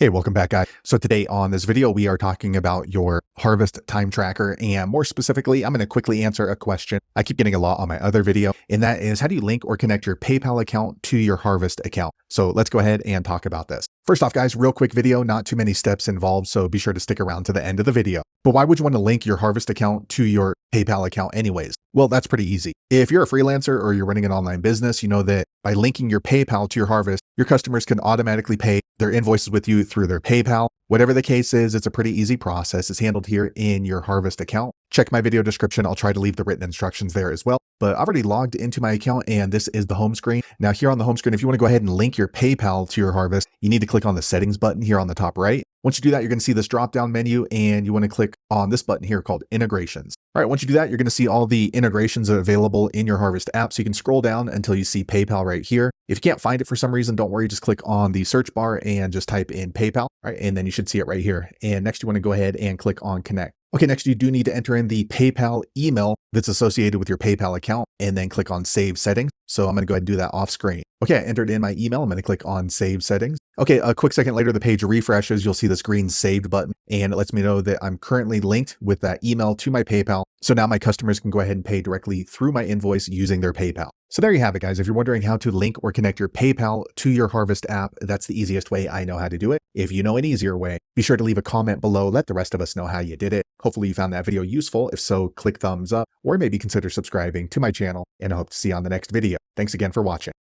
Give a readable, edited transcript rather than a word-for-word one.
Hey, welcome back, guys. So today on this video, we are talking about your harvest time tracker. And more specifically, I'm going to quickly answer a question I keep getting a lot on my other video. And that is, how do you link or connect your PayPal account to your harvest account? So let's go ahead and talk about this. First off, guys, real quick video, not too many steps involved. So be sure to stick around to the end of the video. But why would you want to link your harvest account to your PayPal account anyways? Well, that's pretty easy. If you're a freelancer or you're running an online business, you know that by linking your PayPal to your harvest, your customers can automatically pay their invoices with you through their PayPal. Whatever the case is, it's a pretty easy process. It's handled here in your harvest account. Check my video description. I'll try to leave the written instructions there as well. But I've already logged into my account and this is the home screen. Now here on the home screen, if you want to go ahead and link your PayPal to your harvest, you need to click on the settings button here on the top right. Once you do that, you're going to see this drop down menu and you want to click on this button here called integrations. All right, once you do that, you're going to see all the integrations available in your harvest app. So you can scroll down until you see PayPal right here. If you can't find it for some reason, don't worry, just click on the search bar and just type in PayPal, right? And then you should see it right here. And next you want to go ahead and click on connect. Okay, next you do need to enter in the PayPal email that's associated with your PayPal account and then click on save settings. So I'm going to go ahead and do that off screen. Okay, I entered in my email. I'm going to click on save settings. Okay, a quick second later, the page refreshes. You'll see this green saved button and it lets me know that I'm currently linked with that email to my PayPal. So now my customers can go ahead and pay directly through my invoice using their PayPal. So there you have it, guys. If you're wondering how to link or connect your PayPal to your harvest app, that's the easiest way I know how to do it. If you know an easier way, be sure to leave a comment below. Let the rest of us know how you did it. Hopefully you found that video useful. If so, click thumbs up or maybe consider subscribing to my channel and I hope to see you on the next video. Thanks again for watching.